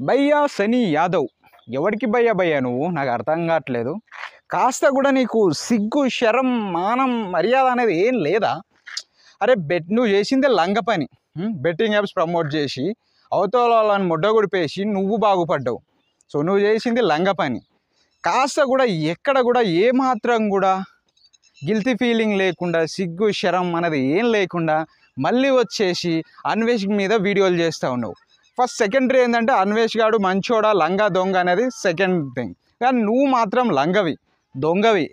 భయ్యా సనీ యాదవ్. ఎవడికి భయ్యా భయ్యా నువ్వు? నాకు అర్థం కావట్లేదు. కాస్త కూడా నీకు సిగ్గు, శరం, మానం, మర్యాద అనేది ఏం లేదా? అరే నువ్వు చేసిందే లంగ పని. బెట్టింగ్ యాప్స్ ప్రమోట్ చేసి అవతల వాళ్ళని ముడ్డగుడిపేసి నువ్వు బాగుపడ్డావు. సో నువ్వు చేసింది లంగ పని. కాస్త కూడా ఎక్కడ కూడా ఏమాత్రం కూడా గిల్టీ ఫీలింగ్ లేకుండా, సిగ్గు శరం అనేది ఏం లేకుండా మళ్ళీ వచ్చేసి అన్వేష్ మీద వీడియోలు చేస్తూ ఉన్నావు. ఫస్ట్ సెకండరీ ఏంటంటే అన్వేష్ గాడు మంచోడా లంగా దొంగ అనేది సెకండ్ థింగ్. కానీ నువ్వు మాత్రం లంగవి, దొంగవి,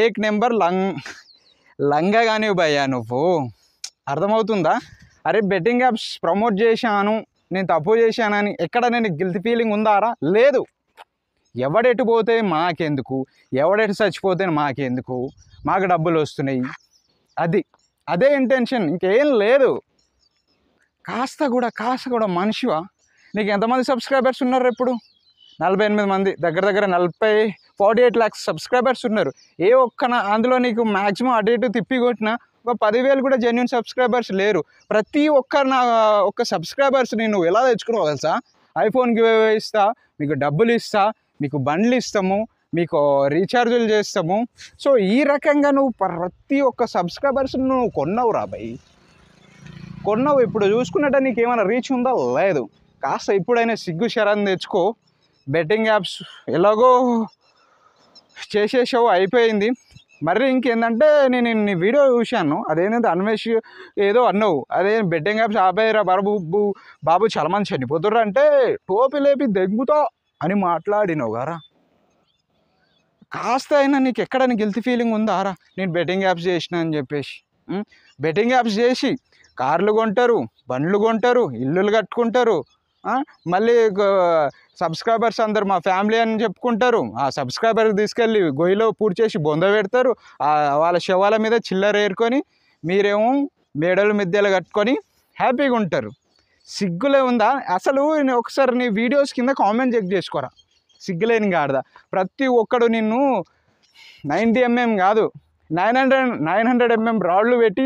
ఏక్ నెంబర్ లంగా కానీ భయ్యా నువ్వు. అర్థమవుతుందా? అరే బెట్టింగ్ యాప్స్ ప్రమోట్ చేశాను, నేను తప్పు చేశానని ఎక్కడ నేను గిల్టీ ఫీలింగ్ ఉందారా? లేదు. ఎవడెటు పోతే మాకెందుకు, ఎవడెటు చచ్చిపోతే మాకెందుకు, మాకు డబ్బులు వస్తున్నాయి, అదే ఇంటెన్షన్, ఇంకేం లేదు. కాస్త కూడా మనిషివా? నీకు ఎంతమంది సబ్స్క్రైబర్స్ ఉన్నారు ఇప్పుడు? 48 మంది, దగ్గర 48 lakhs సబ్స్క్రైబర్స్ ఉన్నారు. ఏ ఒక్క అందులో నీకు మ్యాక్సిమం అటు ఇటు తిప్పి కొట్టినా ఒక 10,000 కూడా జెన్యున్ సబ్స్క్రైబర్స్ లేరు. ప్రతి ఒక్క సబ్స్క్రైబర్స్ని నువ్వు ఎలా తెచ్చుకున్నావు తెలుసా? ఐఫోన్ గివ్ అవే ఇస్తా, మీకు డబ్బులు ఇస్తా, మీకు బండ్లు ఇస్తాము, మీకు రీఛార్జులు చేస్తాము. సో ఈ రకంగా నువ్వు ప్రతి ఒక్క సబ్స్క్రైబర్స్ని నువ్వు కొన్నావు భయ్, కొన్నావు. ఇప్పుడు చూసుకున్నట్టే నీకు ఏమైనా రీచ్ ఉందా? లేదు. కాస్త ఇప్పుడైనా సిగ్గు శరం తెచ్చుకో. బెట్టింగ్ యాప్స్ ఎలాగో చేసేసావు, అయిపోయింది. మరి ఇంకేంటంటే నేను నీ వీడియో చూశాను, అదేంటంటే అన్వేష్ ఏదో అన్నావు, అదే బెట్టింగ్ యాప్స్ ఆపేరా బాబు చాలా మంది చనిపోతుర్రు అంటే టోపీ లేపి దెంగుతా అని మాట్లాడినావు గారా. కాస్త అయినా నీకు ఎక్కడ గిల్టీ ఫీలింగ్ ఉందారా? నేను బెట్టింగ్ యాప్స్ చేసిన అని చెప్పేసి. బెట్టింగ్ యాప్స్ చేసి కార్లు కొంటారు, బండ్లు కొంటారు, ఇల్లులు కట్టుకుంటారు, మళ్ళీ సబ్స్క్రైబర్స్ అందరు మా ఫ్యామిలీ అని చెప్పుకుంటారు. ఆ సబ్స్క్రైబర్కి తీసుకెళ్ళి గొయ్యిలో పూర్తి చేసి బొంద పెడతారు. వాళ్ళ శవాల మీద చిల్లర ఏరుకొని మీరేమో మేడలు మిద్దెలు కట్టుకొని హ్యాపీగా ఉంటారు. సిగ్గులే ఉందా అసలు? ఒకసారి నీ వీడియోస్ కింద కామెంట్ చెక్ చేసుకోరా, సిగ్గులేని గాడదా. ప్రతి ఒక్కడు నిన్ను 90 mm కాదు 900 mm రాడ్లు పెట్టి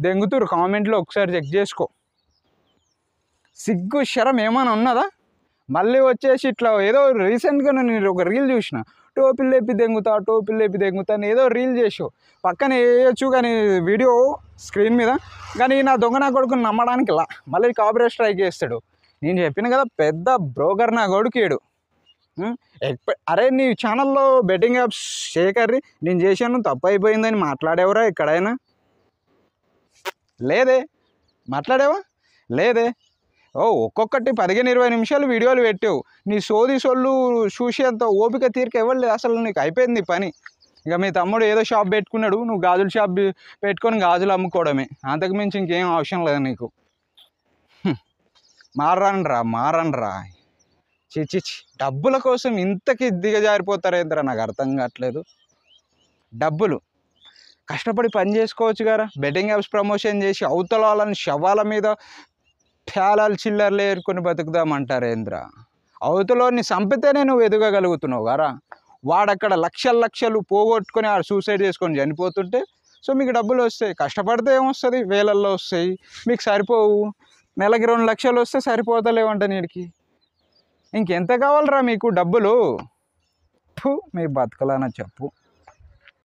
దెంగుతురు కామెంట్లో, ఒకసారి చెక్ చేసుకో. సిగ్గు శరం ఏమైనా ఉన్నదా? మళ్ళీ వచ్చేసి ఇట్లా ఏదో రీసెంట్గా నేను ఒక రీల్ చూసిన, టోపీలు లేపి దెంగుతా అని ఏదో రీల్ చేసావు. పక్కన వేయచ్చు కానీ వీడియో స్క్రీన్ మీద, కానీ నా దొంగ నా కొడుకుని నమ్మడానికి మళ్ళీ కాపీరైట్ స్ట్రైక్ చేస్తాడు. నేను చెప్పిన కదా పెద్ద బ్రోకర్ నా కొడుకేడు. అరే నీ ఛానల్లో బెట్టింగ్ యాప్స్ చేయకర్రీ, నేను చేశాను తప్పు అయిపోయిందని మాట్లాడేవరా ఎక్కడైనా? లేదే. మాట్లాడేవా? లేదే. ఒక్కొక్కటి 15-20 నిమిషాలు వీడియోలు పెట్టావు. నీ సొల్లు చూసేంత ఓపిక తీరిక ఇవ్వలేదు అసలు. నీకు అయిపోయింది పని. ఇక మీ తమ్ముడు ఏదో షాప్ పెట్టుకున్నాడు, నువ్వు గాజుల షాప్ పెట్టుకొని గాజులు అమ్ముకోవడమే, అంతకు మించి ఇంకేం అవసరం లేదు నీకు. మారనరా చిచి. డబ్బుల కోసం ఇంతకి దిగజారిపోతారేంద్రా? నాకు అర్థం కావట్లేదు. డబ్బులు కష్టపడి పని చేసుకోవచ్చు కదా. బెట్టింగ్ యాప్స్ ప్రమోషన్ చేసి అవతల వాళ్ళని శవాల మీద ఠేలాలు చిల్లర్లు ఏరుకొని బతుకుదామంటారేంద్రా? అవతలని చంపితేనే నువ్వు ఎదగగలుగుతున్నావు కదా. వాడక్కడ లక్షలు పోగొట్టుకొని ఆడ సూసైడ్ చేసుకొని చనిపోతుంటే సో మీకు డబ్బులు వస్తాయి. కష్టపడితే ఏమొస్తుంది? వేలల్లో వస్తాయి. మీకు సరిపోవు. నెలకి 2 లక్షలు వస్తే సరిపోతలేవంట నీడికి. ఇంకెంత కావాలరా మీకు డబ్బులు? మీ బతకలన్నా చెప్పు.